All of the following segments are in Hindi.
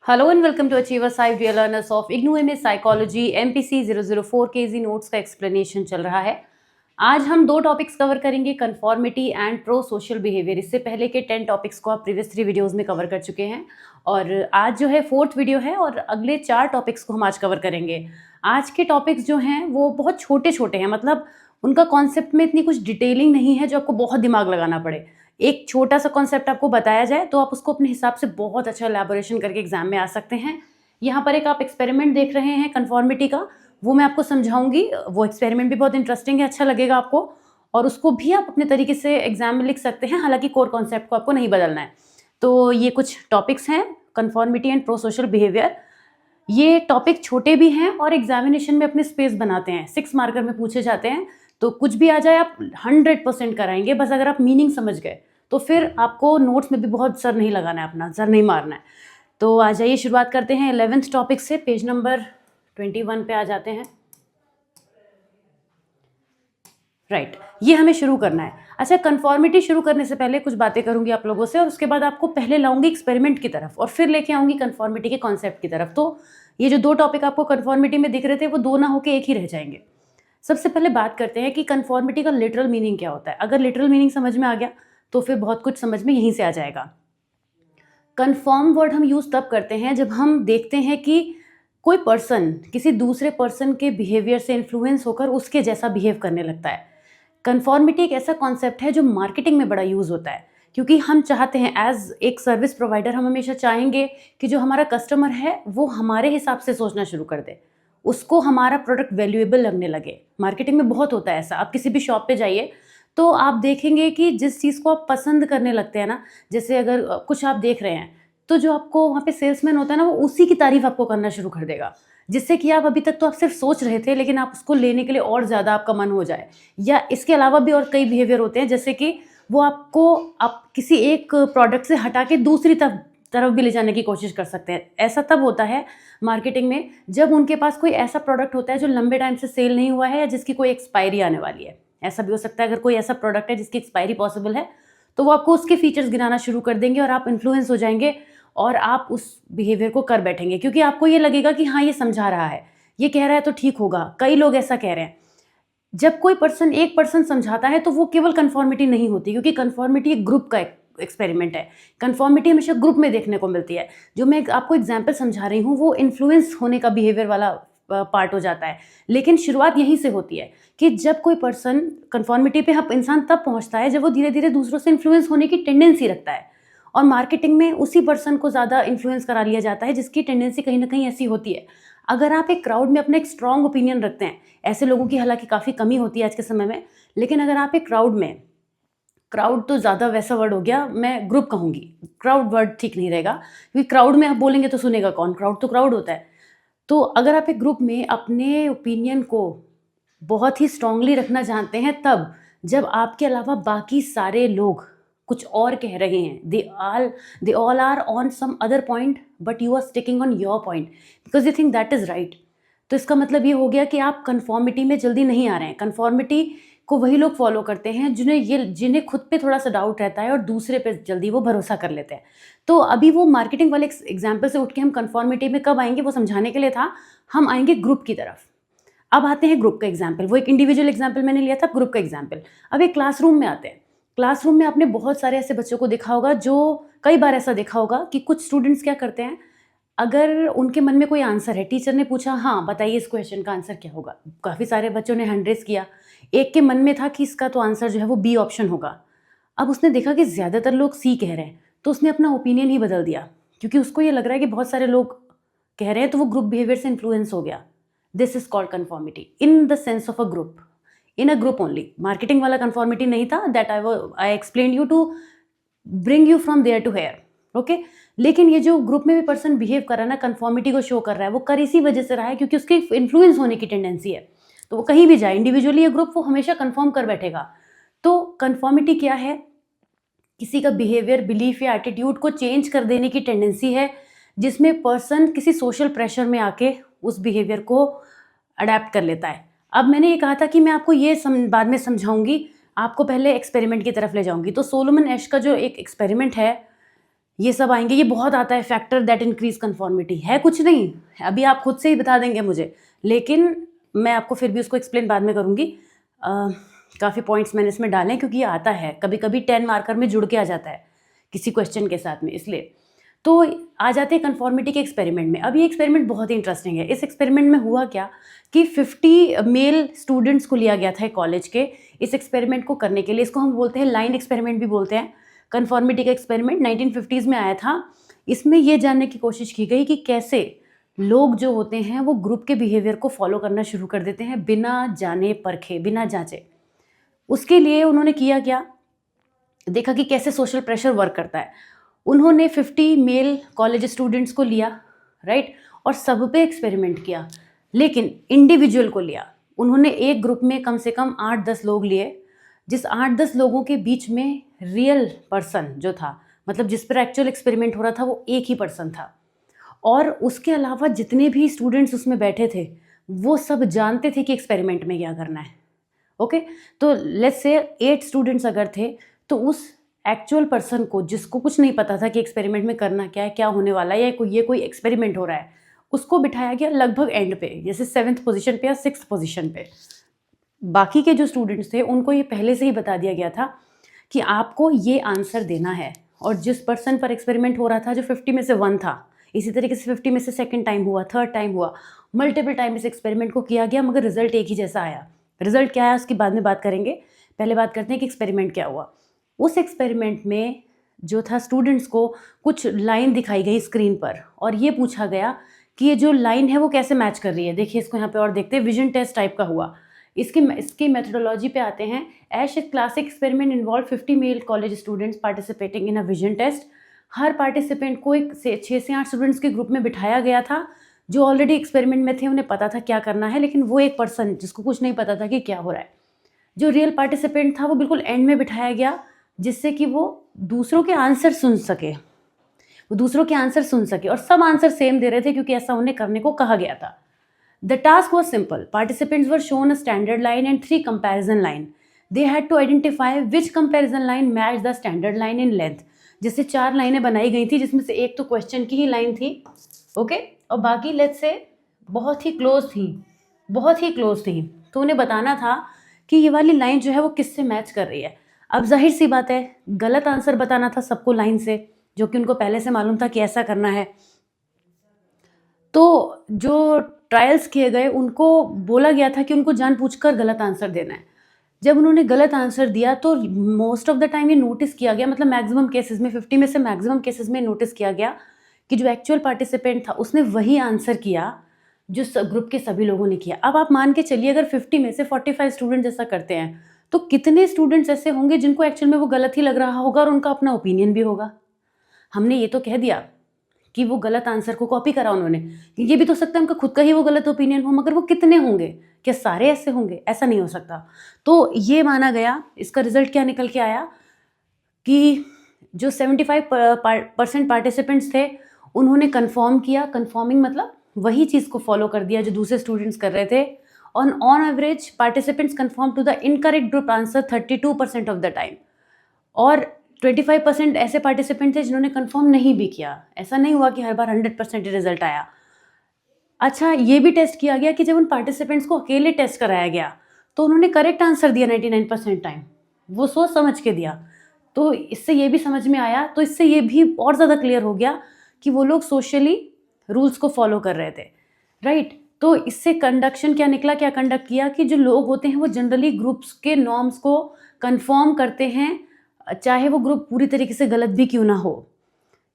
Hello and welcome to achievers hi dear learners of IGNOU MA psychology MPC 004 केजी नोट्स का एक्सप्लेनेशन चल रहा है। आज हम दो टॉपिक्स कवर करेंगे, conformity and pro social behaviour. इससे पहले के 10 टॉपिक्स को आप प्रीवियस 3 वीडियोस में कवर कर चुके हैं और आज जो है 4th वीडियो है और अगले 4 टॉपिक्स को हम आज कवर करेंगे। आज के टॉपिक्स जो हैं वो बहुत छोटे छोटे हैं, मतलब उनका कॉन्सेप्ट में इतनी कुछ डिटेलिंग नहीं है जो आपको बहुत दिमाग लगाना पड़े। एक छोटा सा कॉन्सेप्ट आपको बताया जाए तो आप उसको अपने हिसाब से बहुत अच्छा एलैबोरेशन करके एग्जाम में आ सकते हैं। यहाँ पर एक आप एक्सपेरिमेंट देख रहे हैं कंफॉर्मिटी का, वो मैं आपको समझाऊंगी। वो एक्सपेरिमेंट भी बहुत इंटरेस्टिंग है, अच्छा लगेगा आपको और उसको भी आप अपने तरीके से एग्जाम में लिख सकते हैं। हालांकि कोर कॉन्सेप्ट को आपको नहीं बदलना है। तो ये कुछ टॉपिक्स हैं, conformity and pro social behaviour. ये टॉपिक छोटे भी हैं और एग्जामिनेशन में अपने स्पेस बनाते हैं, 6 मार्कर में पूछे जाते हैं। तो कुछ भी आ जाए आप 100% कराएंगे, बस अगर आप मीनिंग समझ गए तो फिर आपको नोट्स में भी बहुत सर नहीं लगाना है, अपना सर नहीं मारना है। तो आ जाइए शुरुआत करते हैं 11th टॉपिक से। पेज नंबर 21 पे आ जाते हैं। राइट, ये हमें शुरू करना है। अच्छा, कंफॉर्मिटी शुरू करने से पहले कुछ बातें करूंगी आप लोगों से और उसके बाद आपको पहले लाऊंगी एक्सपेरिमेंट की तरफ और फिर लेके आऊंगी कंफॉर्मिटी के कॉन्सेप्ट की तरफ। तो ये जो 2 टॉपिक आपको कंफॉर्मिटी में दिख रहे थे वो 2 ना होके एक ही रह जाएंगे। सबसे पहले बात करते हैं कि कंफॉर्मिटी का लिटरल मीनिंग क्या होता है। अगर लिटरल मीनिंग समझ में आ गया तो फिर बहुत कुछ समझ में यहीं से आ जाएगा। कंफर्म वर्ड हम यूज़ तब करते हैं जब हम देखते हैं कि कोई पर्सन किसी दूसरे पर्सन के बिहेवियर से इन्फ्लुएंस होकर उसके जैसा बिहेव करने लगता है। कंफॉर्मिटी एक ऐसा कॉन्सेप्ट है जो मार्केटिंग में बड़ा यूज़ होता है, क्योंकि हम चाहते हैं एज एक सर्विस प्रोवाइडर, हम हमेशा चाहेंगे कि जो हमारा कस्टमर है वो हमारे हिसाब से सोचना शुरू कर दे, उसको हमारा प्रोडक्ट वैल्यूएबल लगने लगे। मार्केटिंग में बहुत होता है ऐसा। आप किसी भी शॉप पे जाइए तो आप देखेंगे कि जिस चीज़ को आप पसंद करने लगते हैं ना, जैसे अगर कुछ आप देख रहे हैं तो जो आपको वहाँ पे सेल्समैन होता है ना, वो उसी की तारीफ आपको करना शुरू कर देगा, जिससे कि आप अभी तक तो आप सिर्फ सोच रहे थे लेकिन आप उसको लेने के लिए और ज़्यादा आपका मन हो जाए। या इसके अलावा भी और कई बिहेवियर होते हैं, जैसे कि वो आपको आप किसी एक प्रोडक्ट से हटा के दूसरी तरफ भी ले जाने की कोशिश कर सकते हैं। ऐसा तब होता है मार्केटिंग में जब उनके पास कोई ऐसा प्रोडक्ट होता है जो लंबे टाइम से सेल नहीं हुआ है या जिसकी कोई एक्सपायरी आने वाली है। ऐसा भी हो सकता है अगर कोई ऐसा प्रोडक्ट है जिसकी एक्सपायरी पॉसिबल है तो वो आपको उसके फीचर्स गिनाना शुरू कर देंगे और आप इन्फ्लुएंस हो जाएंगे और आप उस बिहेवियर को कर बैठेंगे, क्योंकि आपको ये लगेगा कि हाँ ये समझा रहा है, ये कह रहा है तो ठीक होगा। कई लोग ऐसा कह रहे हैं। जब कोई एक पर्सन समझाता है तो वो केवल कंफॉर्मिटी नहीं होती, क्योंकि कंफॉर्मिटी एक ग्रुप का एक्सपेरिमेंट है। कंफॉर्मिटी हमेशा ग्रुप में देखने को मिलती है। जो मैं आपको एग्जाम्पल समझा रही हूँ वो इन्फ्लुएंस होने का बिहेवियर वाला पार्ट हो जाता है, लेकिन शुरुआत यहीं से होती है कि जब कोई पर्सन कंफॉर्मिटी पे इंसान तब पहुंचता है जब वो धीरे धीरे दूसरों से इन्फ्लुएंस होने की टेंडेंसी रखता है। और मार्केटिंग में उसी पर्सन को ज़्यादा इन्फ्लुएंस करा लिया जाता है जिसकी टेंडेंसी कहीं ना कहीं ऐसी होती है। अगर आप एक क्राउड में अपना एक स्ट्रॉन्ग ओपिनियन रखते हैं, ऐसे लोगों की हालांकि काफ़ी कमी होती है आज के समय में, लेकिन अगर आप एक क्राउड में, क्राउड तो ज़्यादा वैसा वर्ड हो गया, मैं ग्रुप कहूँगी, क्राउड वर्ड ठीक नहीं रहेगा क्योंकि क्राउड में आप बोलेंगे तो सुनेगा कौन, क्राउड तो क्राउड होता है। तो अगर आप एक ग्रुप में अपने ओपिनियन को बहुत ही स्ट्रांगली रखना जानते हैं तब जब आपके अलावा बाकी सारे लोग कुछ और कह रहे हैं, they all are on some other point but you are sticking on your point because you think that is right. तो इसका मतलब ये हो गया कि आप कंफॉर्मिटी में जल्दी नहीं आ रहे हैं। कंफॉर्मिटी को वही लोग फॉलो करते हैं जिन्हें खुद पे थोड़ा सा डाउट रहता है और दूसरे पे जल्दी वो भरोसा कर लेते हैं। तो अभी वो मार्केटिंग वाले एग्जाम्पल से उठ के हम कंफॉर्मिटी में कब आएंगे वो समझाने के लिए था। हम आएंगे ग्रुप की तरफ। अब आते हैं ग्रुप का एग्जाम्पल। वो एक इंडिविजुअल एग्जाम्पल मैंने लिया था, ग्रुप का एग्जाम्पल। अब एक क्लासरूम में आते हैं। क्लासरूम में आपने बहुत सारे ऐसे बच्चों को देखा होगा, जो कई बार ऐसा देखा होगा कि कुछ स्टूडेंट्स क्या करते हैं, अगर उनके मन में कोई आंसर है, टीचर ने पूछा हाँ बताइए इस क्वेश्चन का आंसर क्या होगा, काफ़ी सारे बच्चों ने हैंड रेज किया। एक के मन में था कि इसका तो आंसर जो है वो बी ऑप्शन होगा। अब उसने देखा कि ज़्यादातर लोग सी कह रहे हैं तो उसने अपना ओपिनियन ही बदल दिया, क्योंकि उसको ये लग रहा है कि बहुत सारे लोग कह रहे हैं तो वो ग्रुप बिहेवियर से इन्फ्लुएंस हो गया। This is called conformity in the sense of a group, in a group only. Marketing वाला कंफॉर्मिटी नहीं था, that I explain you to bring you from there to here, okay. लेकिन ये जो ग्रुप में भी पर्सन बिहेव कर रहा है ना, कंफॉर्मिटी को शो कर रहा है, वो कर इसी वजह से रहा है क्योंकि उसकी इन्फ्लुएंस होने की टेंडेंसी है। तो वो कहीं भी जाए, इंडिविजुअली या ग्रुप, वो हमेशा कंफर्म कर बैठेगा। तो कंफॉर्मिटी क्या है? किसी का बिहेवियर, बिलीफ या एटीट्यूड को चेंज कर देने की टेंडेंसी है, जिसमें पर्सन किसी सोशल प्रेशर में आके उस बिहेवियर को अडेप्ट कर लेता है। अब मैंने ये कहा था कि मैं आपको ये बाद में समझाऊंगी, आपको पहले एक्सपेरिमेंट की तरफ ले जाऊंगी। तो सोलोमन एश का जो एक एक्सपेरिमेंट है, ये सब आएंगे, ये बहुत आता है फैक्टर दैट इंक्रीज कन्फॉर्मिटी। है कुछ नहीं, अभी आप खुद से ही बता देंगे मुझे, लेकिन मैं आपको फिर भी उसको एक्सप्लेन बाद में करूँगी। काफ़ी पॉइंट्स मैंने इसमें डाले क्योंकि ये आता है कभी कभी 10 मार्कर में जुड़ के आ जाता है किसी क्वेश्चन के साथ में, इसलिए। तो आ जाते हैं कन्फॉर्मिटी के एक्सपेरिमेंट में। अब ये एक्सपेरिमेंट बहुत ही इंटरेस्टिंग है। इस एक्सपेरिमेंट में हुआ क्या कि 50 मेल स्टूडेंट्स को लिया गया था कॉलेज के इस एक्सपेरिमेंट को करने के लिए। इसको हम बोलते हैं लाइन एक्सपेरिमेंट भी बोलते हैं। कन्फॉर्मिटी का एक्सपेरिमेंट 1950s में आया था। इसमें यह जानने की कोशिश की गई कि कैसे लोग जो होते हैं वो ग्रुप के बिहेवियर को फॉलो करना शुरू कर देते हैं बिना जाने परखे, बिना जांचे। उसके लिए उन्होंने किया क्या, देखा कि कैसे सोशल प्रेशर वर्क करता है। उन्होंने 50 मेल कॉलेज स्टूडेंट्स को लिया, राइट, और सब पे एक्सपेरिमेंट किया, लेकिन इंडिविजुअल को लिया। उन्होंने एक ग्रुप में कम से कम 8-10 लोग लिए, जिस 8-10 लोगों के बीच में रियल पर्सन जो था, मतलब जिस पर एक्चुअल एक्सपेरिमेंट हो रहा था, वो एक ही पर्सन था। और उसके अलावा जितने भी स्टूडेंट्स उसमें बैठे थे वो सब जानते थे कि एक्सपेरिमेंट में क्या करना है। ओके, तो लेट्स से 8 स्टूडेंट्स अगर थे, तो उस एक्चुअल पर्सन को, जिसको कुछ नहीं पता था कि एक्सपेरिमेंट में करना क्या है, क्या होने वाला है, या ये कोई एक्सपेरिमेंट हो रहा है, उसको बिठाया गया लगभग एंड पे, जैसे 7th पोजीशन पे या 6th पोजीशन पे। बाकी के जो स्टूडेंट्स थे उनको ये पहले से ही बता दिया गया था कि आपको ये आंसर देना है। और जिस पर्सन पर एक्सपेरिमेंट हो रहा था, जो 50 में से 1 था, इसी तरीके से 50 में से सेकेंड टाइम हुआ, थर्ड टाइम हुआ, मल्टीपल टाइम इस एक्सपेरिमेंट को किया गया, मगर रिजल्ट एक ही जैसा आया। रिजल्ट क्या आया उसकी बाद में बात करेंगे, पहले बात करते हैं कि एक्सपेरिमेंट क्या हुआ। उस एक्सपेरिमेंट में जो था, स्टूडेंट्स को कुछ लाइन दिखाई गई स्क्रीन पर, और ये पूछा गया कि ये जो लाइन है वो कैसे मैच कर रही है। देखिए इसको यहाँ पे और देखते हैं, विजन टेस्ट टाइप का हुआ। इसकी मेथोडोलॉजी पे आते हैं। Asch classic experiment involve 50 male college students participating in a vision test. हर पार्टिसिपेंट को 6 से 8 स्टूडेंट्स के ग्रुप में बिठाया गया था जो ऑलरेडी एक्सपेरिमेंट में थे, उन्हें पता था क्या करना है, लेकिन वो एक पर्सन जिसको कुछ नहीं पता था कि क्या हो रहा है, जो रियल पार्टिसिपेंट था, वो बिल्कुल एंड में बिठाया गया, जिससे कि वो दूसरों के आंसर सुन सके, और सब आंसर सेम दे रहे थे क्योंकि ऐसा उन्हें करने को कहा गया था। The task was simple. Participants were shown a standard line and 3 comparison line. They had to identify which comparison line matched the standard line in length. जैसे 4 लाइनें बनाई गई थी, जिसमें से एक तो क्वेश्चन की ही लाइन थी, ओके, और बाकी लेट्स से बहुत ही क्लोज थी। तो उन्हें बताना था कि ये वाली लाइन जो है वो किससे मैच कर रही है। अब जाहिर सी बात है, गलत आंसर बताना था सबको लाइन से, जो कि उनको पहले से मालूम था कि ऐसा करना है। तो जो ट्रायल्स किए गए उनको बोला गया था कि उनको जानबूझकर गलत आंसर देना है। जब उन्होंने गलत आंसर दिया तो मोस्ट ऑफ द टाइम ये नोटिस किया गया, मतलब मैक्सिमम केसेस में, 50 में से मैक्सिमम केसेस में नोटिस किया गया कि जो एक्चुअल पार्टिसिपेंट था उसने वही आंसर किया जो ग्रुप के सभी लोगों ने किया। अब आप मान के चलिए, अगर 50 में से 45 स्टूडेंट्स ऐसा करते हैं, तो कितने स्टूडेंट्स ऐसे होंगे जिनको एक्चुअल में वो गलत ही लग रहा होगा और उनका अपना ओपिनियन भी होगा। हमने ये तो कह दिया कि वो गलत आंसर को कॉपी करा उन्होंने, ये भी तो सकता है उनका खुद का ही वो गलत ओपिनियन हो, मगर वो कितने होंगे, क्या सारे ऐसे होंगे? ऐसा नहीं हो सकता। तो ये माना गया। इसका रिजल्ट क्या निकल के आया कि जो 75% पार्टिसिपेंट्स थे उन्होंने कन्फर्म किया। कन्फर्मिंग मतलब वही चीज़ को फॉलो कर दिया जो दूसरे स्टूडेंट्स कर रहे थे। On average participants conform to the incorrect group answer 32% of the time, और 25% ऐसे पार्टिसिपेंट थे जिन्होंने कंफर्म नहीं भी किया। ऐसा नहीं हुआ कि हर बार 100% रिजल्ट आया। अच्छा, ये भी टेस्ट किया गया कि जब उन पार्टिसिपेंट्स को अकेले टेस्ट कराया गया तो उन्होंने करेक्ट आंसर दिया 99% टाइम, वो सोच समझ के दिया। तो इससे ये भी समझ में आया, तो इससे ये भी और ज़्यादा क्लियर हो गया कि वो लोग सोशली रूल्स को फॉलो कर रहे थे, राइट। तो इससे कंडक्शन क्या निकला, क्या कंडक्ट किया कि जो लोग होते हैं वो जनरली ग्रुप्स के नॉर्म्स को कंफर्म करते हैं, चाहे वो ग्रुप पूरी तरीके से गलत भी क्यों ना हो।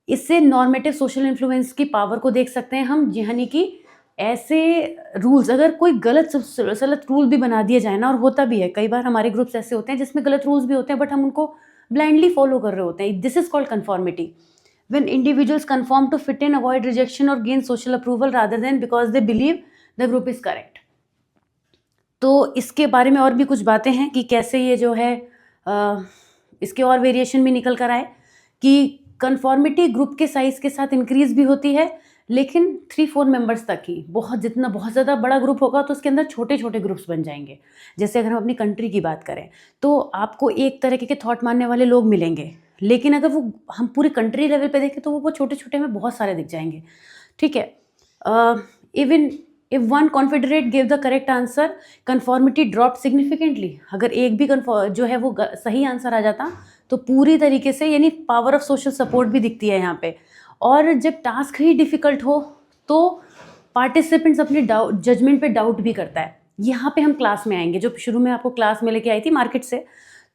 इससे नॉर्मेटिव सोशल इन्फ्लुएंस की पावर को देख सकते हैं हम, यानी कि ऐसे रूल्स, अगर कोई गलत सलत रूल भी बना दिए जाए ना, और होता भी है कई बार, हमारे ग्रुप्स ऐसे होते हैं जिसमें गलत रूल्स भी होते हैं बट हम उनको ब्लाइंडली फॉलो कर रहे होते हैं। This is called conformity, when individuals conform to fit in, avoid rejection or gain social approval rather than because they believe the group is correct. तो इसके बारे में और भी कुछ बातें हैं कि कैसे ये जो है इसके और वेरिएशन भी निकल कर आए कि कन्फॉर्मिटी ग्रुप के साइज के साथ इंक्रीज भी होती है, लेकिन 3-4 मेंबर्स तक ही। बहुत ज़्यादा बड़ा ग्रुप होगा तो उसके अंदर छोटे-छोटे ग्रुप्स बन जाएँगे। जैसे अगर हम अपनी कंट्री की बात करें, तो आपको एक तरीके के थॉट मानने वाले लोग मिलेंगे, लेकिन अगर वो हम पूरी कंट्री लेवल पे देखें तो वो छोटे-छोटे में बहुत सारे दिख जाएँगे, ठीक है? Even if one Confederate give the correct answer, conformity dropped significantly. अगर एक भी जो है वो सही आंसर आ जाता, तो पूरी तरीके से, यानी पावर ऑफ सोशल सपोर्ट भी दिखती है यहाँ पे। और जब टास्क ही डिफ़िकल्ट हो तो पार्टिसिपेंट्स अपने जजमेंट पे डाउट भी करता है। यहाँ पे हम क्लास में आएंगे, जो शुरू में आपको क्लास में लेके आई थी मार्केट से,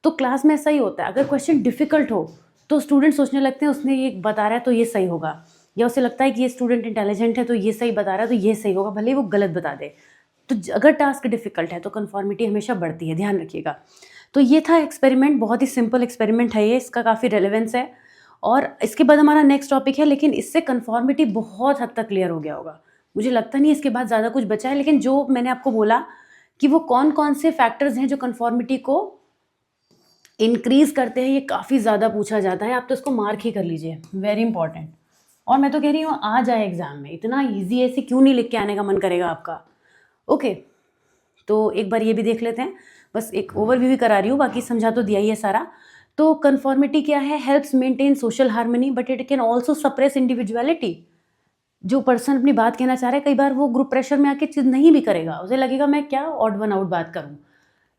तो क्लास में ऐसा ही होता है। अगर क्वेश्चन डिफ़िकल्ट हो तो स्टूडेंट सोचने लगते हैं उसने ये बता रहा है तो ये सही होगा, या उसे लगता है कि ये स्टूडेंट इंटेलिजेंट है तो ये सही बता रहा है तो ये सही होगा, भले ही वो गलत बता दे। तो अगर टास्क डिफ़िकल्ट है तो कन्फॉर्मिटी हमेशा बढ़ती है, ध्यान रखिएगा। तो ये था एक्सपेरिमेंट, बहुत ही सिंपल एक्सपेरिमेंट है ये, इसका काफ़ी रेलेवेंस है। और इसके बाद हमारा नेक्स्ट टॉपिक है, लेकिन इससे कन्फॉर्मिटी बहुत हद तक क्लियर हो गया होगा। मुझे लगता नहीं इसके बाद ज़्यादा कुछ बचा है, लेकिन जो मैंने आपको बोला कि वो कौन-कौन से फैक्टर्स हैं जो कन्फॉर्मिटी को इंक्रीज़ करते हैं, ये काफ़ी ज़्यादा पूछा जाता है। आप तो इसको मार्क ही कर लीजिए, वेरी इंपॉर्टेंट। और मैं तो कह रही हूँ आ जाए एग्ज़ाम में, इतना ईज़ी है, ऐसे क्यों नहीं लिख के आने का मन करेगा आपका। ओके, तो एक बार ये भी देख लेते हैं, बस एक ओवरव्यू ही करा रही हूँ, बाकी समझा तो दिया ही है सारा। तो कन्फॉर्मिटी क्या है? Helps maintain social harmony but it can also suppress individuality. जो पर्सन अपनी बात कहना चाह रहा है, कई बार वो ग्रुप प्रेशर में आके चीज़ नहीं भी करेगा, उसे लगेगा मैं क्या ऑड वन आउट बात करूँ।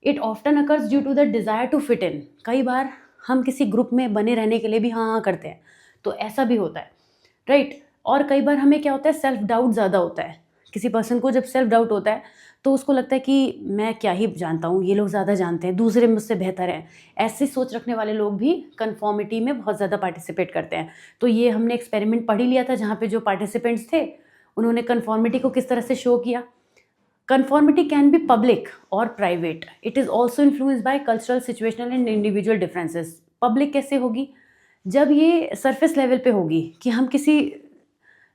It often occurs due to the desire to fit in. कई बार हम किसी ग्रुप में बने रहने के लिए भी हाँ हाँ करते हैं, तो ऐसा भी होता है, राइट। और कई बार हमें क्या होता है, सेल्फ डाउट ज़्यादा होता है। किसी पर्सन को जब सेल्फ डाउट होता है तो उसको लगता है कि मैं क्या ही जानता हूँ, ये लोग ज़्यादा जानते हैं, दूसरे मुझसे बेहतर हैं। ऐसी सोच रखने वाले लोग भी कन्फॉर्मिटी में बहुत ज़्यादा पार्टिसिपेट करते हैं। तो ये हमने एक्सपेरिमेंट पढ़ ही लिया था, जहाँ पे जो पार्टिसिपेंट्स थे उन्होंने कन्फॉर्मिटी को किस तरह से शो किया। कन्फॉर्मिटी कैन बी पब्लिक और private. It is also influence by cultural, situational and individual differences. Public कैसे होगी? जब ये सरफेस लेवल पे होगी कि हम किसी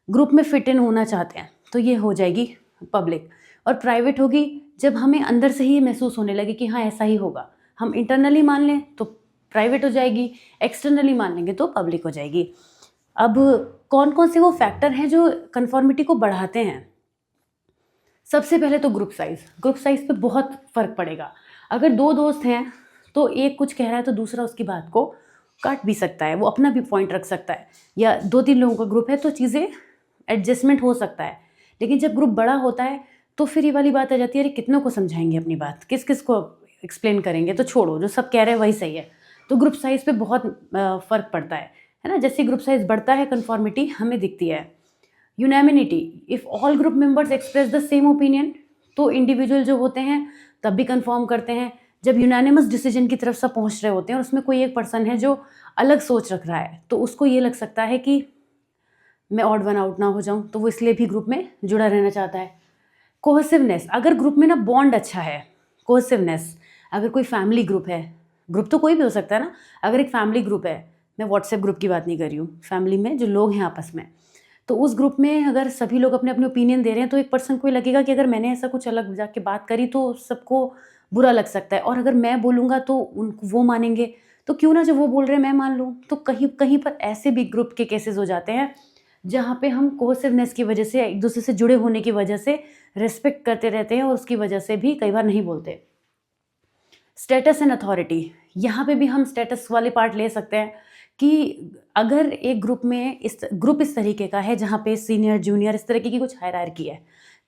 ग्रुप में फिट इन होना चाहते हैं, तो ये हो जाएगी पब्लिक। और प्राइवेट होगी जब हमें अंदर से ही महसूस होने लगे कि हाँ ऐसा ही होगा। हम इंटरनली मान लें तो प्राइवेट हो जाएगी, एक्सटर्नली मान लेंगे तो पब्लिक हो जाएगी। अब कौन कौन से वो फैक्टर हैं जो कन्फॉर्मिटी को बढ़ाते हैं? सबसे पहले तो ग्रुप साइज़ पे बहुत फ़र्क पड़ेगा। अगर 2 दोस्त हैं तो एक कुछ कह रहा है तो दूसरा उसकी बात को काट भी सकता है, वो अपना भी पॉइंट रख सकता है, या 2-3 लोगों का ग्रुप है तो चीज़ें एडजस्टमेंट हो सकता है। लेकिन जब ग्रुप बड़ा होता है तो फिर ये वाली बात आ जाती है, अरे कितनों को समझाएंगे अपनी बात, किस किस को एक्सप्लेन करेंगे, तो छोड़ो, जो सब कह रहे हैं वही सही है। तो ग्रुप साइज़ पे बहुत फ़र्क पड़ता है ना। जैसे ग्रुप साइज़ बढ़ता है कन्फॉर्मिटी हमें दिखती है। Unanimity, if all group members express the same opinion, तो इंडिविजुअल जो होते हैं तब भी कन्फर्म करते हैं। जब यूनानिमस डिसीजन की तरफ सब पहुंच रहे होते हैं और उसमें कोई एक पर्सन है जो अलग सोच रख रहा है, तो उसको ये लग सकता है कि मैं ऑड वन आउट ना हो जाऊं, तो वो इसलिए भी ग्रुप में जुड़ा रहना चाहता है। कोहेसिवनेस, अगर ग्रुप में ना बॉन्ड अच्छा है, कोहेसिवनेस, अगर कोई फैमिली ग्रुप है, ग्रुप तो कोई भी हो सकता है ना, अगर एक फैमिली ग्रुप है, मैं व्हाट्सएप ग्रुप की बात नहीं कर रही हूँ, फैमिली में जो लोग हैं आपस में, तो उस ग्रुप में अगर सभी लोग अपने अपने ओपिनियन दे रहे हैं तो एक पर्सन को ये लगेगा कि अगर मैंने ऐसा कुछ अलग जाके बात करी तो सबको बुरा लग सकता है, और अगर मैं बोलूँगा तो उनको वो मानेंगे, तो क्यों ना जो वो बोल रहे हैं मैं मान लूँ। तो कहीं कहीं पर ऐसे भी ग्रुप के केसेस हो जाते हैं जहाँ पे हम कोहेसिवनेस की वजह से, एक दूसरे से जुड़े होने की वजह से रिस्पेक्ट करते रहते हैं और उसकी वजह से भी कई बार नहीं बोलते। स्टेटस एंड अथॉरिटी, यहाँ पे भी हम स्टेटस वाले पार्ट ले सकते हैं कि अगर एक ग्रुप में ग्रुप इस तरीके का है जहाँ पे सीनियर जूनियर इस तरीके की कुछ हायरार्की है,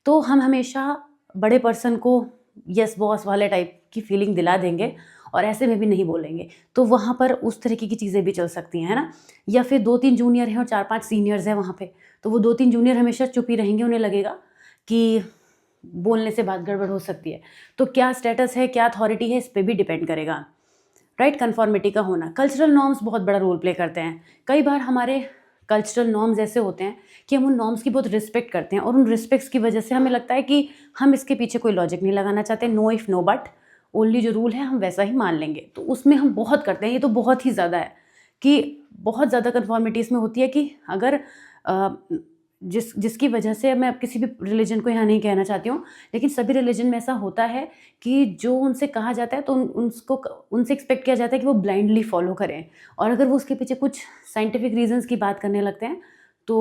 तो हम हमेशा बड़े पर्सन को यस बॉस वाले टाइप की फीलिंग दिला देंगे और ऐसे में भी नहीं बोलेंगे, तो वहाँ पर उस तरीके की चीज़ें भी चल सकती हैं, है ना। या फिर 2-3 जूनियर हैं और 4-5 सीनियर्स हैं वहाँ पे, तो वो 2-3 जूनियर हमेशा चुप ही रहेंगे, उन्हें लगेगा कि बोलने से बात गड़बड़ हो सकती है। तो क्या स्टेटस है, क्या अथॉरिटी है, इस पे भी डिपेंड करेगा, राइट। कन्फॉर्मिटी का होना। कल्चरल नॉर्म्स बहुत बड़ा रोल प्ले करते हैं। कई बार हमारे कल्चरल नॉर्म्स ऐसे होते हैं कि हम उन नॉर्म्स की बहुत रिस्पेक्ट करते हैं और उन रिस्पेक्ट्स की वजह से हमें लगता है कि हम इसके पीछे कोई लॉजिक नहीं लगाना चाहते, no if no but, only जो रूल है हम वैसा ही मान लेंगे, तो उसमें हम बहुत करते हैं। ये तो बहुत ही ज़्यादा है कि बहुत ज़्यादा कन्फॉर्मिटी इसमें होती है कि अगर जिसकी वजह से, मैं अब किसी भी रिलीजन को यहाँ नहीं कहना चाहती हूँ, लेकिन सभी रिलीजन में ऐसा होता है कि जो उनसे कहा जाता है तो उनसे एक्सपेक्ट किया जाता है कि वो ब्लाइंडली फॉलो करें, और अगर वो उसके पीछे कुछ साइंटिफिक रीजंस की बात करने लगते हैं तो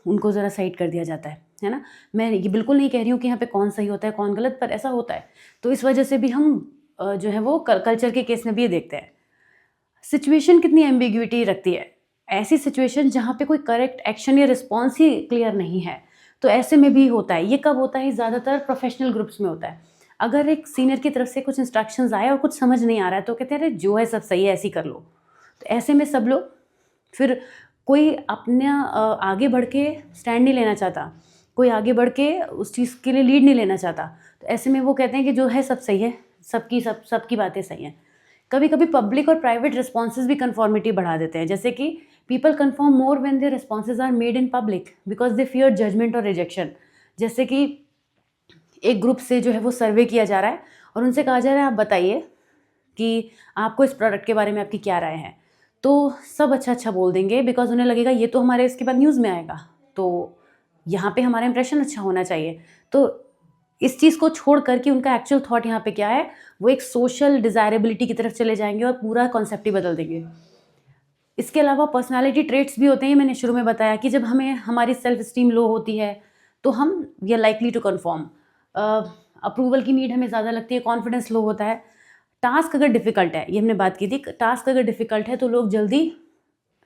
उनको ज़रा साइड कर दिया जाता है ना। मैं ये बिल्कुल नहीं कह रही हूँ कि यहाँ पे कौन सही होता है कौन गलत, पर ऐसा होता है। तो इस वजह से भी हम जो है वो कल्चर के केस में भी ये देखते हैं। सिचुएशन कितनी एम्बिग्युइटी रखती है, ऐसी सिचुएशन जहाँ पे कोई करेक्ट एक्शन या रिस्पॉन्स ही क्लियर नहीं है, तो ऐसे में भी होता है। ये कब होता है? ज़्यादातर प्रोफेशनल ग्रुप्स में होता है। अगर एक सीनियर की तरफ से कुछ इंस्ट्रक्शंस आए और कुछ समझ नहीं आ रहा है तो कहते हैं अरे जो है सब सही है, ऐसे ही कर लो। तो ऐसे में सब लोग फिर कोई अपना आगे बढ़ के स्टैंड नहीं लेना चाहता, कोई आगे बढ़ के उस चीज़ के लिए लीड नहीं लेना चाहता। तो ऐसे में वो कहते हैं कि जो है सब सही है, सबकी बातें सही हैं। कभी कभी पब्लिक और प्राइवेट रिस्पॉन्सेज भी कन्फॉर्मिटी बढ़ा देते हैं, जैसे कि people conform more when their responses are made in public because they fear judgement और रिजेक्शन। जैसे कि एक ग्रुप से जो है वो सर्वे किया जा रहा है और उनसे कहा जा रहा है आप बताइए कि आपको इस प्रोडक्ट के बारे में आपकी क्या राय है। तो सब अच्छा अच्छा बोल देंगे बिकॉज उन्हें लगेगा ये तो हमारे इसके बाद न्यूज़ में आएगा, तो यहाँ पे हमारा इंप्रेशन अच्छा होना चाहिए। तो इस चीज़ को छोड़ कर कि उनका एक्चुअल थॉट यहाँ पे क्या है, वो एक सोशल डिज़ायरेबिलिटी की तरफ चले जाएंगे और पूरा कॉन्सेप्ट ही बदल देंगे। इसके अलावा पर्सनालिटी ट्रेट्स भी होते हैं। मैंने शुरू में बताया कि जब हमें हमारी सेल्फ स्टीम लो होती है तो हम we are likely to conform. Approval की नीड हमें ज़्यादा लगती है, कॉन्फिडेंस लो होता है। टास्क अगर डिफ़िकल्ट है, ये हमने बात की थी, टास्क अगर डिफ़िकल्ट है तो लोग जल्दी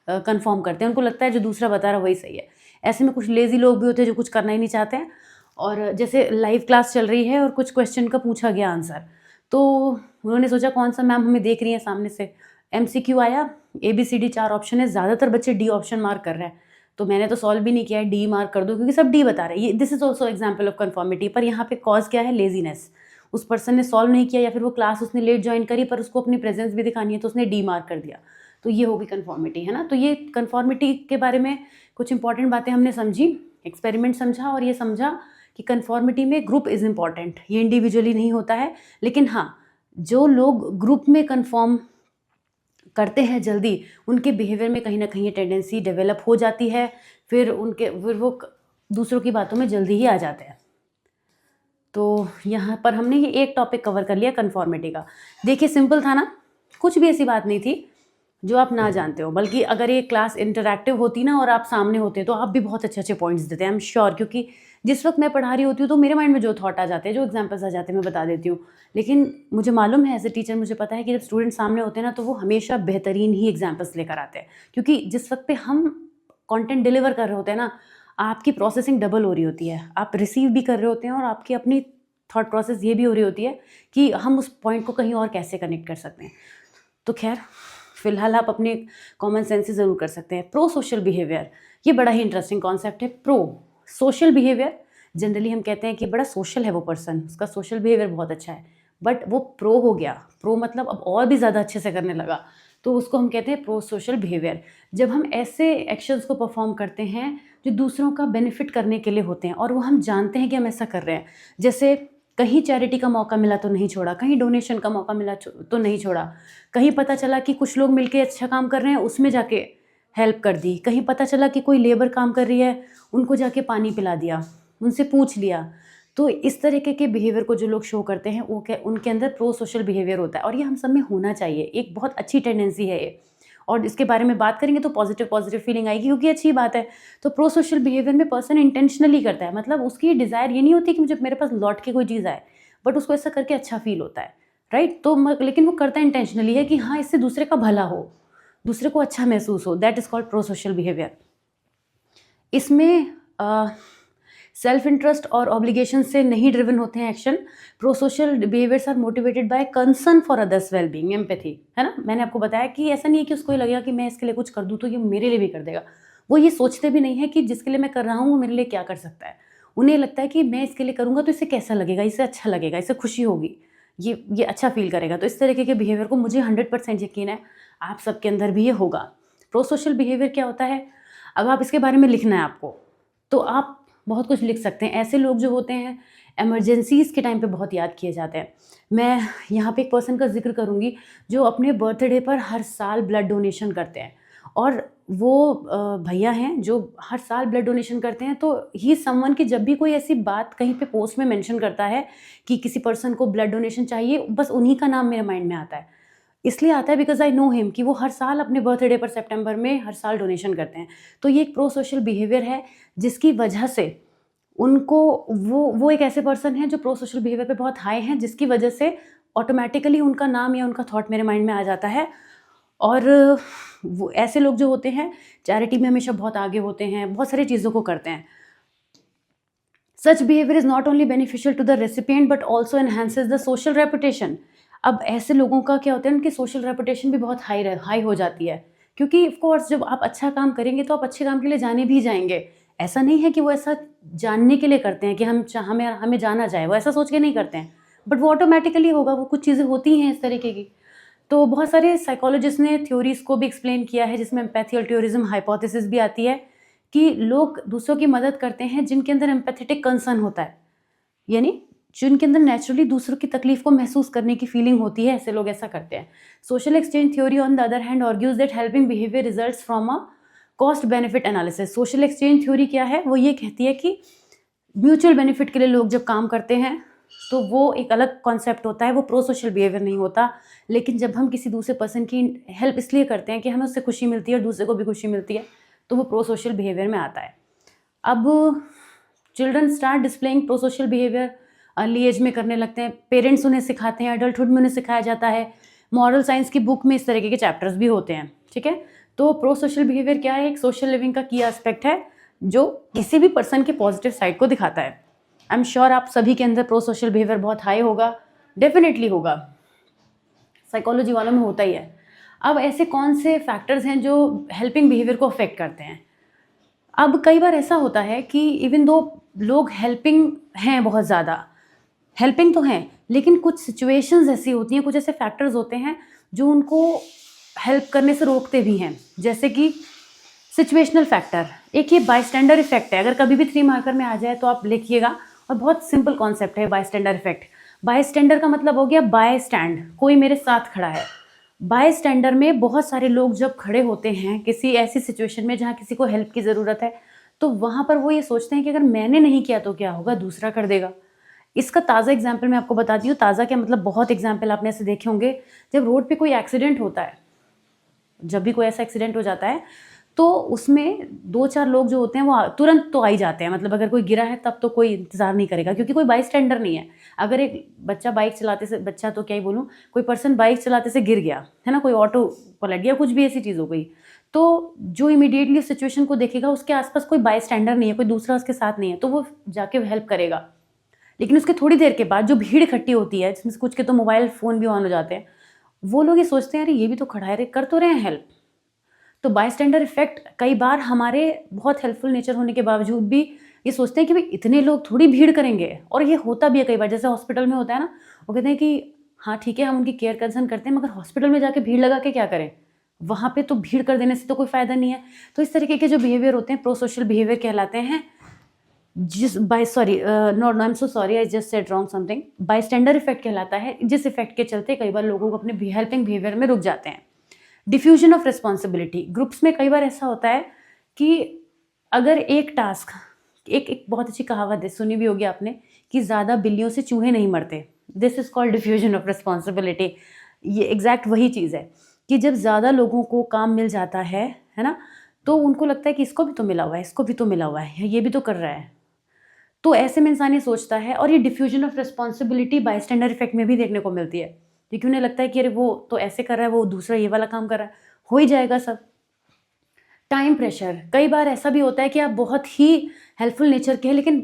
कन्फर्म करते हैं, उनको लगता है जो दूसरा बता रहा है वही सही है। ऐसे में कुछ लेज़ी लोग भी होते हैं जो कुछ करना ही नहीं चाहते हैं। और जैसे लाइव क्लास चल रही है और कुछ क्वेश्चन का पूछा गया आंसर, तो उन्होंने सोचा कौन सा मैम हमें देख रही है सामने से, MCQ आया, ABCD 4 ऑप्शन है, ज़्यादातर बच्चे D ऑप्शन मार्क कर रहे हैं, तो मैंने तो सॉल्व भी नहीं किया है, D मार्क कर दो क्योंकि सब D बता रहे हैं। ये this is also example of conformity. पर यहाँ पे कॉज क्या है? लेजीनेस। उस पर्सन ने सॉल्व नहीं किया या फिर वो क्लास उसने लेट ज्वाइन करी पर उसको अपनी प्रेजेंस भी दिखानी है तो उसने D मार्क कर दिया, तो ये होगी कन्फॉर्मिटी, है ना। तो ये कन्फॉर्मिटी के बारे में कुछ इंपॉर्टेंट बातें हमने समझी, एक्सपेरिमेंट समझा और ये समझा कि कन्फॉर्मिटी में ग्रुप इज़ इम्पॉर्टेंट, ये इंडिविजुअली नहीं होता है। लेकिन हाँ, जो लोग ग्रुप में कन्फॉर्म करते हैं जल्दी, उनके बिहेवियर में कहीं ना कहीं ये टेंडेंसी डेवलप हो जाती है, फिर वो दूसरों की बातों में जल्दी ही आ जाते हैं। तो यहाँ पर हमने ये एक टॉपिक कवर कर लिया कन्फॉर्मिटी का। देखिए सिंपल था ना, कुछ भी ऐसी बात नहीं थी जो आप ना जानते हो, बल्कि अगर ये क्लास इंटरैक्टिव होती ना और आप सामने होते तो आप भी बहुत अच्छे अच्छे पॉइंट्स देते हैं, आई एम श्योर। क्योंकि जिस वक्त मैं पढ़ा रही होती हूँ तो मेरे माइंड में जो थॉट आ जाते हैं, जो एग्जाम्पल्स आ जाते हैं, मैं बता देती हूँ। लेकिन मुझे मालूम है एज ए टीचर, मुझे पता है कि जब स्टूडेंट सामने होते हैं ना तो वो हमेशा बेहतरीन ही एग्जाम्पल्स लेकर आते हैं, क्योंकि जिस वक्त पे हम कंटेंट डिलीवर कर रहे होते हैं ना, आपकी प्रोसेसिंग डबल हो रही होती है, आप रिसीव भी कर रहे होते हैं और आपकी अपनी थॉट प्रोसेस ये भी हो रही होती है कि हम उस पॉइंट को कहीं और कैसे कनेक्ट कर सकते हैं। तो खैर, फिलहाल आप अपने कॉमन सेंस से ज़रूर कर सकते हैं। प्रो सोशल बिहेवियर, ये बड़ा ही इंटरेस्टिंग कॉन्सेप्ट है। प्रो सोशल बिहेवियर, जनरली हम कहते हैं कि बड़ा सोशल है वो पर्सन, उसका सोशल बिहेवियर बहुत अच्छा है, बट वो प्रो हो गया, प्रो मतलब अब और भी ज़्यादा अच्छे से करने लगा, तो उसको हम कहते हैं प्रो सोशल बिहेवियर। जब हम ऐसे एक्शंस को परफॉर्म करते हैं जो दूसरों का बेनिफिट करने के लिए होते हैं और वो हम जानते हैं कि हम ऐसा कर रहे हैं, जैसे कहीं चैरिटी का मौका मिला तो नहीं छोड़ा, कहीं डोनेशन का मौका मिला तो नहीं छोड़ा, कहीं पता चला कि कुछ लोग मिलके अच्छा काम कर रहे हैं उसमें जाके हेल्प कर दी, कहीं पता चला कि कोई लेबर काम कर रही है उनको जाके पानी पिला दिया, उनसे पूछ लिया। तो इस तरीके के बिहेवियर को जो लोग शो करते हैं वो उनके अंदर प्रो सोशल बिहेवियर होता है और ये हम सब में होना चाहिए, एक बहुत अच्छी टेंडेंसी है ये। और इसके बारे में बात करेंगे तो पॉजिटिव फीलिंग आएगी क्योंकि अच्छी बात है। तो प्रो सोशल बिहेवियर में पर्सन इंटेंशनली करता है, मतलब उसकी डिज़ायर ये नहीं होती कि मुझे मेरे पास लौट के कोई चीज़ आए, बट उसको ऐसा करके अच्छा फील होता है, राइट। तो लेकिन वो करता इंटेंशनली है कि हाँ इससे दूसरे का भला हो, दूसरे को अच्छा महसूस हो, that is called pro social behaviour. इसमें सेल्फ इंटरेस्ट और ऑब्लिगेशन से नहीं ड्रिवन होते हैं action. Pro social behaviours are motivated by concern for others well being, empathy, है ना। मैंने आपको बताया कि ऐसा नहीं है कि उसको ये लगेगा कि मैं इसके लिए कुछ कर दूँ तो ये मेरे लिए भी कर देगा। वो ये सोचते भी नहीं है कि जिसके लिए मैं कर रहा हूँ वो मेरे लिए क्या कर सकता है। उन्हें लगता है कि मैं इसके लिए करूँगा तो इसे कैसा लगेगा, इसे अच्छा लगेगा, इसे खुशी होगी, ये अच्छा फील करेगा। तो इस तरीके के बिहेवियर को मुझे 100% यकीन है आप सबके अंदर भी ये होगा। प्रो सोशल बिहेवियर क्या होता है, अब आप इसके बारे में लिखना है आपको, तो आप बहुत कुछ लिख सकते हैं। ऐसे लोग जो होते हैं एमरजेंसीज़ के टाइम पे बहुत याद किए जाते हैं। मैं यहाँ पे एक पर्सन का जिक्र करूँगी जो अपने बर्थडे पर हर साल ब्लड डोनेशन करते हैं और वो भैया हैं जो हर साल ब्लड डोनेशन करते हैं। तो ही समवन कि जब भी कोई ऐसी बात कहीं पे पोस्ट में मेंशन करता है कि किसी पर्सन को ब्लड डोनेशन चाहिए, बस उन्हीं का नाम मेरे माइंड में आता है। इसलिए आता है बिकॉज आई नो हिम, कि वो हर साल अपने बर्थडे पर सितंबर में हर साल डोनेशन करते हैं। तो ये एक प्रो सोशल बिहेवियर है जिसकी वजह से उनको वो एक ऐसे पर्सन है जो प्रो सोशल बिहेवियर पे बहुत हाई हैं, जिसकी वजह से ऑटोमेटिकली उनका नाम या उनका थॉट मेरे माइंड में आ जाता है। और वो ऐसे लोग जो होते हैं चैरिटी में हमेशा बहुत आगे होते हैं, बहुत सारी चीज़ों को करते हैं। Such behaviour is not only beneficial to the recipient but also enhances the social reputation. अब ऐसे लोगों का क्या होता है, उनकी सोशल रेपुटेशन भी बहुत हाई हो जाती है, क्योंकि ऑफ कोर्स जब आप अच्छा काम करेंगे तो आप अच्छे काम के लिए जाने भी जाएंगे। ऐसा नहीं है कि वो ऐसा जानने के लिए करते हैं कि हमें हमें जाना जाए, वो ऐसा सोच के नहीं करते हैं, बट वो ऑटोमेटिकली होगा, वो कुछ चीज़ें होती हैं इस तरीके की। तो बहुत सारे साइकोलॉजिस्ट ने थ्योरीज को भी एक्सप्लेन किया है, जिसमें एम्पैथी अल्ट्रूरिज्म हाइपोथेसिस भी आती है कि लोग दूसरों की मदद करते हैं जिनके अंदर एम्पैथेटिक कंसर्न होता है, यानी जिनके अंदर नेचुरली दूसरों की तकलीफ को महसूस करने की फीलिंग होती है, ऐसे लोग ऐसा करते हैं। Social exchange theory on the other hand argues that helping behaviour results from a cost benefit analysis. Social exchange theory क्या है, वो ये कहती है कि म्यूचुअल बेनिफिट के लिए लोग जब काम करते हैं तो वो एक अलग कॉन्सेप्ट होता है, वो प्रो सोशल बिहेवियर नहीं होता। लेकिन जब हम किसी दूसरे पर्सन की हेल्प इसलिए करते हैं कि हमें उससे खुशी मिलती है और दूसरे को भी खुशी मिलती है, तो वो प्रो सोशल बिहेवियर में आता है। अब children start displaying pro social behaviour early age में करने लगते हैं, पेरेंट्स उन्हें सिखाते हैं, एडल्टहुड में उन्हें सिखाया जाता है, मॉरल साइंस की बुक में इस तरीके के चैप्टर्स भी होते हैं, ठीक है। तो प्रो सोशल बिहेवियर क्या है, एक सोशल लिविंग का की एस्पेक्ट है जो किसी भी पर्सन के पॉजिटिव साइड को दिखाता है। आई एम श्योर आप सभी के अंदर प्रो सोशल बिहेवियर बहुत हाई होगा, डेफिनेटली होगा, साइकोलॉजी वालों में होता ही है। अब ऐसे कौन से फैक्टर्स हैं जो हेल्पिंग बिहेवियर को अफेक्ट करते हैं। अब कई बार ऐसा होता है कि इवन दो लोग हेल्पिंग हैं, बहुत ज़्यादा हेल्पिंग तो हैं, लेकिन कुछ सिचुएशंस ऐसी होती हैं, कुछ ऐसे फैक्टर्स होते हैं जो उनको हेल्प करने से रोकते भी हैं, जैसे कि सिचुएशनल फैक्टर। एक ये बायस्टैंडर इफेक्ट है, अगर कभी भी 3 मार्कर में आ जाए तो आप लिखिएगा, और बहुत सिंपल कॉन्सेप्ट है बायस्टैंडर इफेक्ट। बायस्टैंडर का मतलब हो गया बाय स्टैंड, कोई मेरे साथ खड़ा है। बायस्टैंडर में बहुत सारे लोग जब खड़े होते हैं किसी ऐसी सिचुएशन में जहाँ किसी को हेल्प की ज़रूरत है, तो वहाँ पर वो ये सोचते हैं कि अगर मैंने नहीं किया तो क्या होगा, दूसरा कर देगा। इसका ताज़ा एग्जाम्पल मैं आपको बताती हूँ। ताज़ा क्या मतलब, बहुत एग्जाम्पल आपने ऐसे देखे होंगे। जब रोड पे कोई एक्सीडेंट होता है, जब भी कोई ऐसा एक्सीडेंट हो जाता है तो उसमें 2-4 लोग जो होते हैं वो तुरंत तो आ ही जाते हैं। मतलब अगर कोई गिरा है तब तो कोई इंतज़ार नहीं करेगा, क्योंकि कोई बाईस्टैंडर नहीं है। अगर एक बच्चा बाइक चलाते से, बच्चा तो क्या ही बोलूँ, कोई पर्सन बाइक चलाते से गिर गया है ना, कोई ऑटो पलट गया, कुछ भी ऐसी चीज़ हो गई, तो जो इमीडिएटली उस सिचुएशन को देखेगा उसके आसपास कोई बाईस्टैंडर नहीं है, कोई दूसरा उसके साथ नहीं है, तो वो जाके हेल्प करेगा। लेकिन उसके थोड़ी देर के बाद जो भीड़ इकट्ठी होती है, जिसमें से कुछ के तो मोबाइल फ़ोन भी ऑन हो जाते हैं, वो लोग ये सोचते हैं अरे ये भी तो खड़ा है, अरे कर तो रहे हैं हेल्प। तो बायस्टैंडर इफेक्ट कई बार हमारे बहुत हेल्पफुल नेचर होने के बावजूद भी ये सोचते हैं कि भाई इतने लोग थोड़ी भीड़ करेंगे, और ये होता भी है कई बार। जैसे हॉस्पिटल में होता है ना, वो कहते हैं कि हाँ ठीक है हम उनकी केयर कंसर्न करते हैं, मगर हॉस्पिटल में जाके भीड़ लगा के क्या करें, वहाँ पे तो भीड़ कर देने से तो कोई फ़ायदा नहीं है। तो इस तरीके के जो बिहेवियर होते हैं प्रो सोशल बिहेवियर कहलाते हैं। जिस by sorry no I am so sorry, I just said wrong something. Bystander effect कहलाता है, जिस इफेक्ट के चलते कई बार लोगों को अपने हेल्पिंग बिहेवियर में रुक जाते हैं। डिफ्यूजन ऑफ रिस्पॉन्सिबिलिटी, ग्रुप्स में कई बार ऐसा होता है कि अगर एक टास्क, एक बहुत अच्छी कहावत है, सुनी भी होगी आपने, कि ज़्यादा बिल्लियों से चूहे नहीं मरते। This is called diffusion of responsibility. ये एग्जैक्ट वही चीज़ है कि जब ज़्यादा लोगों को काम मिल जाता है ना, तो उनको लगता है कि इसको भी तो मिला हुआ है, इसको भी तो मिला हुआ है, ये भी तो कर रहा है। तो ऐसे में इंसान ये सोचता है, और ये डिफ्यूजन ऑफ रिस्पॉन्सिबिलिटी बायस्टैंडर इफेक्ट में भी देखने को मिलती है, क्योंकि उन्हें लगता है कि अरे वो तो ऐसे कर रहा है, वो दूसरा ये वाला काम कर रहा है, हो ही जाएगा सब। टाइम प्रेशर, कई बार ऐसा भी होता है कि आप बहुत ही हेल्पफुल नेचर के हैं, लेकिन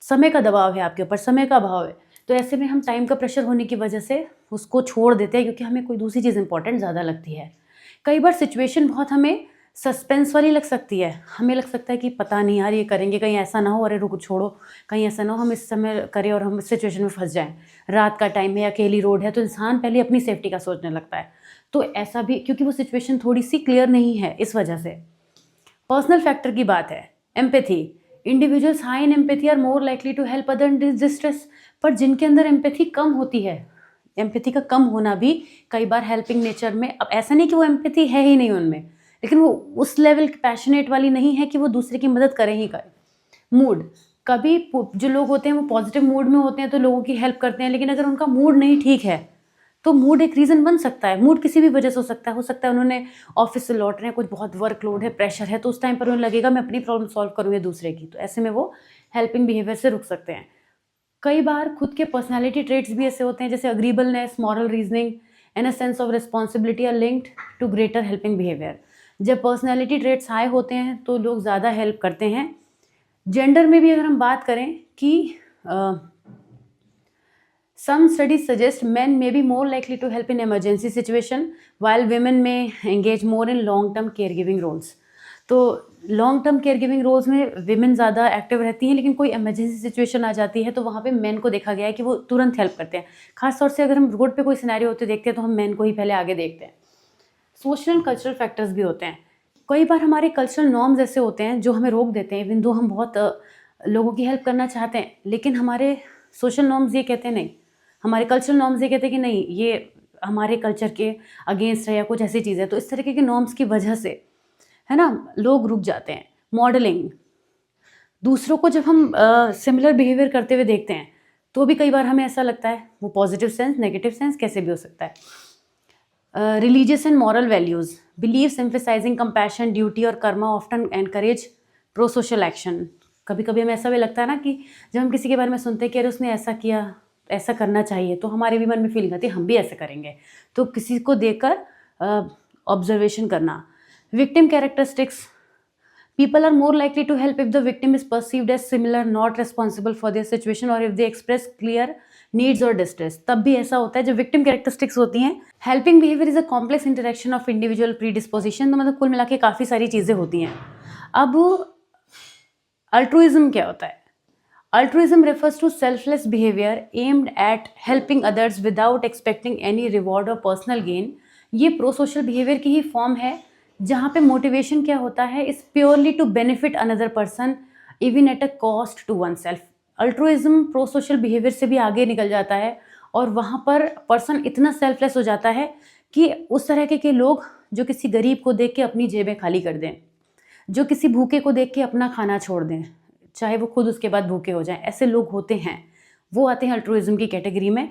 समय का दबाव है आपके ऊपर, समय का अभाव है, तो ऐसे में हम टाइम का प्रेशर होने की वजह से उसको छोड़ देते हैं, क्योंकि हमें कोई दूसरी चीज़ इंपॉर्टेंट ज़्यादा लगती है। कई बार सिचुएशन बहुत हमें सस्पेंस वाली लग सकती है, हमें लग सकता है कि पता नहीं यार ये करेंगे, कहीं ऐसा ना हो, अरे रुको छोड़ो, कहीं ऐसा ना हो हम इस समय करें और हम इस सिचुएशन में फंस जाएं। रात का टाइम है, अकेली रोड है, तो इंसान पहले अपनी सेफ्टी का सोचने लगता है। तो ऐसा भी, क्योंकि वो सिचुएशन थोड़ी सी क्लियर नहीं है, इस वजह से। पर्सनल फैक्टर की बात है, empathy, individuals high in empathy are more likely to help other in distress. पर जिनके अंदर एम्पैथी कम होती है, एम्पैथी का कम होना भी कई बार हेल्पिंग नेचर में, अब ऐसा नहीं कि वो एम्पैथी है ही नहीं उनमें, लेकिन वो उस लेवल की पैशनेट वाली नहीं है कि वो दूसरे की मदद करें ही करें। मूड, कभी जो लोग होते हैं वो पॉजिटिव मूड में होते हैं तो लोगों की हेल्प करते हैं, लेकिन अगर उनका मूड नहीं ठीक है तो मूड एक रीज़न बन सकता है। मूड किसी भी वजह से हो सकता है उन्होंने ऑफिस से लौट रहे हैं, कुछ बहुत वर्कलोड है, प्रेशर है, तो उस टाइम पर उन्हें लगेगा मैं अपनी प्रॉब्लम सॉल्व करूँ या दूसरे की, तो ऐसे में वो हेल्पिंग बिहेवियर से रुक सकते हैं। कई बार खुद के पर्सनैलिटी ट्रेट्स भी ऐसे होते हैं, जैसे agreeableness, moral reasoning and a sense of responsibility are linked to greater helping behaviour. जब पर्सनैलिटी ट्रेट्स हाई होते हैं तो लोग ज़्यादा हेल्प करते हैं। जेंडर में भी अगर हम बात करें कि some studies suggest men may be more likely to help in emergency situation while women may engage more in long term caregiving roles। तो long term care giving roles में विमेन ज़्यादा एक्टिव रहती हैं, लेकिन कोई इमरजेंसी सिचुएशन आ जाती है तो वहाँ पे मेन को देखा गया है कि वो तुरंत हेल्प करते हैं। खासतौर से अगर हम रोड पे कोई सिनेरियो होते देखते हैं तो हम मेन को ही पहले आगे देखते हैं। सोशल एंड कल्चरल फैक्टर्स भी होते हैं। कई बार हमारे कल्चरल नॉर्म्स ऐसे होते हैं जो हमें रोक देते हैं, इवन दो हम बहुत लोगों की हेल्प करना चाहते हैं, लेकिन हमारे सोशल नॉर्म्स ये कहते हैं नहीं, हमारे कल्चरल नॉर्म्स ये कहते हैं कि नहीं, ये हमारे कल्चर के अगेंस्ट है या कुछ ऐसी चीज़ है। तो इस तरीके के नॉर्म्स की वजह से, है ना, लोग रुक जाते हैं। मॉडलिंग, दूसरों को जब हम सिमिलर बिहेवियर करते हुए देखते हैं तो भी कई बार हमें ऐसा लगता है, वो पॉजिटिव सेंस, नेगेटिव सेंस, कैसे भी हो सकता है। Religious and moral values, beliefs emphasising compassion, duty और karma often encourage pro social action. कभी कभी हमें ऐसा भी लगता है ना कि जब हम किसी के बारे में सुनते हैं कि अरे उसने ऐसा किया, ऐसा करना चाहिए, तो हमारे भी मन में फीलिंग आती है हम भी ऐसे करेंगे। तो किसी को देखकर ऑब्जर्वेशन करना। Victim characteristics, people are more likely to help if the victim is perceived as similar, not responsible for their situation, or if they express clear needs or distress। तब भी ऐसा होता है जब victim characteristics होती हैं। helping behavior is a complex interaction of individual predisposition। तो मतलब कुल मिला के काफ़ी सारी चीज़ें होती हैं। अब अल्ट्रुइज्म क्या होता है? Altruism refers to selfless behavior aimed at helping others without expecting any reward or personal gain। ये प्रो सोशल बिहेवियर की ही फॉर्म है जहाँ पे मोटिवेशन क्या होता है, is purely to benefit another person even at a cost to oneself. Altruism pro social behaviour से भी आगे निकल जाता है और वहाँ पर पर्सन इतना सेल्फलेस हो जाता है कि उस तरह के लोग जो किसी गरीब को देख के अपनी जेबें खाली कर दें, जो किसी भूखे को देख के अपना खाना छोड़ दें, चाहे वो खुद उसके बाद भूखे हो जाएं, ऐसे लोग होते हैं, वो आते हैं अल्ट्रुइज्म की कैटेगरी में।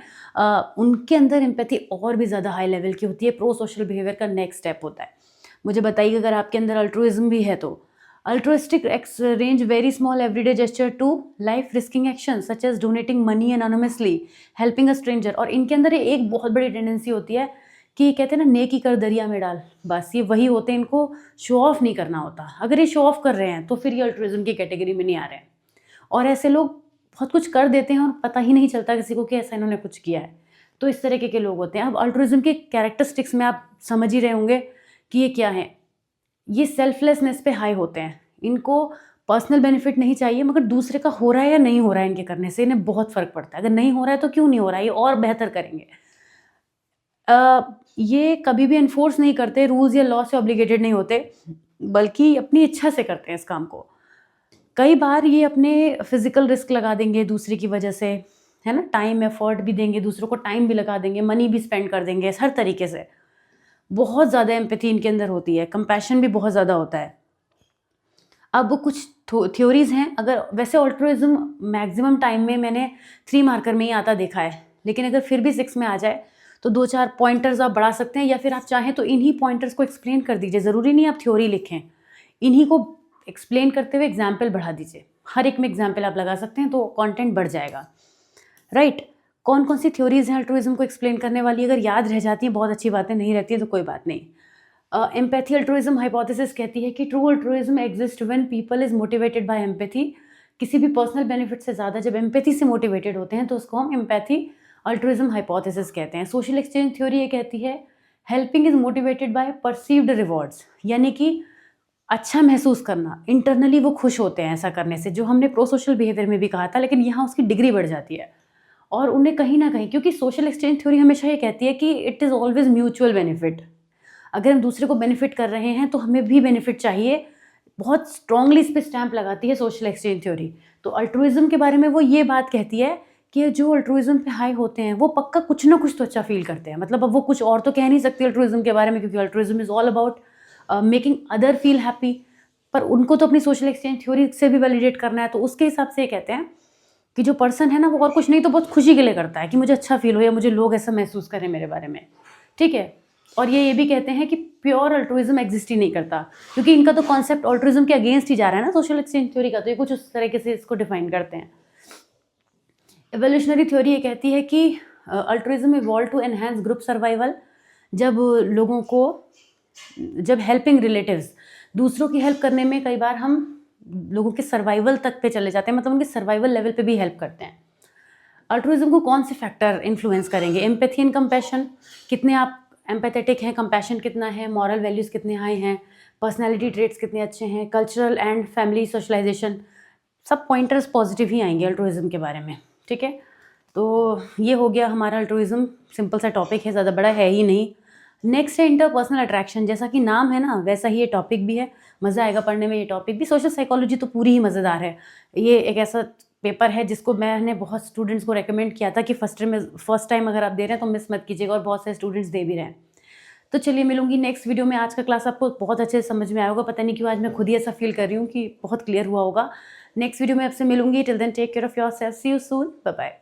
उनके अंदर एम्पैथी और भी ज़्यादा हाई लेवल की होती है। प्रो सोशल बिहेवियर का नेक्स्ट स्टेप होता है। मुझे बताइए अगर आपके अंदर अल्ट्रुइज्म भी है तो। Altruistic range very small everyday gesture to life risking action such as donating money anonymously, helping a stranger. और इनके अंदर एक बहुत बड़ी टेंडेंसी होती है कि कहते हैं ना, नेकी कर दरिया में डाल, बस ये वही होते हैं, इनको शो ऑफ नहीं करना होता। अगर ये शो ऑफ कर रहे हैं तो फिर ये अल्ट्रुइज्म की कैटेगरी में नहीं आ रहे हैं। और ऐसे लोग बहुत कुछ कर देते हैं और पता ही नहीं चलता किसी को कि ऐसा इन्होंने कुछ किया है। तो इस तरीके के लोग होते हैं। अब अल्ट्रुइज्म के कैरेक्टरिस्टिक्स में आप समझ ही रहे होंगे कि ये क्या है। ये सेल्फलेसनेस पे हाई होते हैं, इनको पर्सनल बेनिफिट नहीं चाहिए, मगर दूसरे का हो रहा है या नहीं हो रहा है इनके करने से इन्हें बहुत फ़र्क पड़ता है। अगर नहीं हो रहा है तो क्यों नहीं हो रहा है, ये और बेहतर करेंगे। ये कभी भी इन्फोर्स नहीं करते, रूल्स या लॉ से ऑब्लिगेटेड नहीं होते, बल्कि अपनी इच्छा से करते हैं इस काम को। कई बार ये अपने फिजिकल रिस्क लगा देंगे दूसरे की वजह से, है ना, टाइम एफर्ट भी देंगे, दूसरों को टाइम भी लगा देंगे, मनी भी स्पेंड कर देंगे, हर तरीके से। बहुत ज़्यादा एम्पैथी इनके अंदर होती है, कंपैशन भी बहुत ज़्यादा होता है। अब कुछ थ्योरीज हैं। अगर वैसे अल्ट्रुइज्म मैक्सिमम टाइम में मैंने 3 मार्कर में ही आता देखा है, लेकिन अगर फिर भी 6 में आ जाए तो 2-4 पॉइंटर्स आप बढ़ा सकते हैं, या फिर आप चाहें तो इन्हीं पॉइंटर्स को एक्सप्लेन कर दीजिए। ज़रूरी नहीं आप थ्योरी लिखें, इन्हीं को एक्सप्लेन करते हुए एग्जाम्पल बढ़ा दीजिए। हर एक में एग्जाम्पल आप लगा सकते हैं तो कंटेंट बढ़ जाएगा, राइट। कौन कौन सी थ्योरीज हैं अल्ट्रुइज्म को एक्सप्लेन करने वाली? अगर याद रह जाती हैं बहुत अच्छी बातें, नहीं रहती है तो कोई बात नहीं। एम्पैथी अल्ट्रुइज्म हाइपोथेसिस कहती है कि true altruism exist when people is motivated by empathy. किसी भी पर्सनल बेनिफिट से ज़्यादा जब एम्पैथी से मोटिवेटेड होते हैं तो उसको हम एम्पैथी अल्ट्रुइज्म हाइपोथेसिस कहते हैं। सोशल एक्सचेंज थ्योरी ये कहती है helping is motivated by perceived rewards, यानी कि अच्छा महसूस करना, इंटरनली वो खुश होते हैं ऐसा करने से, जो हमने प्रो सोशल बिहेवियर में भी कहा था, लेकिन यहाँ उसकी डिग्री बढ़ जाती है। और उन्हें कहीं ना कहीं, क्योंकि सोशल एक्सचेंज थ्योरी हमेशा ये कहती है कि it is always mutual benefit. अगर हम दूसरे को बेनिफिट कर रहे हैं तो हमें भी बेनिफिट चाहिए। बहुत स्ट्रांगली इस पर स्टैंप लगाती है सोशल एक्सचेंज थ्योरी। तो अल्ट्रुइज्म के बारे में वो ये बात कहती है कि जो अल्ट्रुइज्म पे हाई होते हैं वो पक्का कुछ ना कुछ तो अच्छा फील करते हैं। मतलब अब वो कुछ और तो कह नहीं सकती अल्ट्रुइज्म के बारे में, क्योंकि altruism is all about making other feel happy, पर उनको तो अपनी सोशल एक्सचेंज थ्योरी से भी वैलिडेट करना है। तो उसके हिसाब से ये कहते हैं कि जो पर्सन है ना वो और कुछ नहीं तो बहुत खुशी के लिए करता है कि मुझे अच्छा फील हो या मुझे लोग ऐसा महसूस करें मेरे बारे में, ठीक है। और ये भी कहते हैं कि प्योर अल्ट्रुइज्म एग्जिस्ट ही नहीं करता, क्योंकि इनका तो कॉन्सेप्ट अल्ट्रुइज्म के अगेंस्ट ही जा रहा है ना सोशल एक्सचेंज थ्योरी का, तो ये कुछ उस तरीके से इसको डिफाइन करते हैं। एवोल्यूशनरी थ्योरी ये कहती है कि altruism evolve to enhance group survival, जब लोगों को, जब हेल्पिंग रिलेटिव्स दूसरों की हेल्प करने में कई बार हम लोगों के सर्वाइवल तक पे चले जाते हैं, मतलब उनके सर्वाइवल लेवल पे भी हेल्प करते हैं। अल्ट्रुइज्म को कौन से फैक्टर इन्फ्लुएंस करेंगे? एम्पैथी एंड कंपैशन, कितने आप एम्पैथेटिक हैं, कंपैशन कितना है, मॉरल वैल्यूज़ कितने हाई हैं, पर्सनैलिटी ट्रेट्स कितने अच्छे हैं, कल्चरल एंड फैमिली सोशलाइजेशन, सब पॉइंटर्स पॉजिटिव ही आएंगे अल्ट्रुइज्म के बारे में, ठीक है। तो ये हो गया हमारा अल्ट्रुइज्म, सिंपल सा टॉपिक है, ज़्यादा बड़ा है ही नहीं। नेक्स्ट है इंटरपर्सनल अट्रैक्शन, जैसा कि नाम है ना वैसा ही ये टॉपिक भी है, मज़ा आएगा पढ़ने में ये टॉपिक भी। सोशल साइकोलॉजी तो पूरी ही मज़ेदार है, ये एक ऐसा पेपर है जिसको मैंने बहुत स्टूडेंट्स को रेकमेंड किया था कि फर्स्ट टाइम अगर आप दे रहे हैं तो मिस मत कीजिएगा, और बहुत सारे स्टूडेंट्स दे भी रहे हैं। तो चलिए मिलूंगी नेक्स्ट वीडियो में। आज का क्लास आपको बहुत अच्छे से समझ में आया होगा, पता नहीं क्यों आज मैं खुद ही ऐसा फील कर रही हूँ कि बहुत क्लियर हुआ होगा। नेक्स्ट वीडियो में आपसे मिलूंगी, till then take care of yourself, see you soon, bye bye.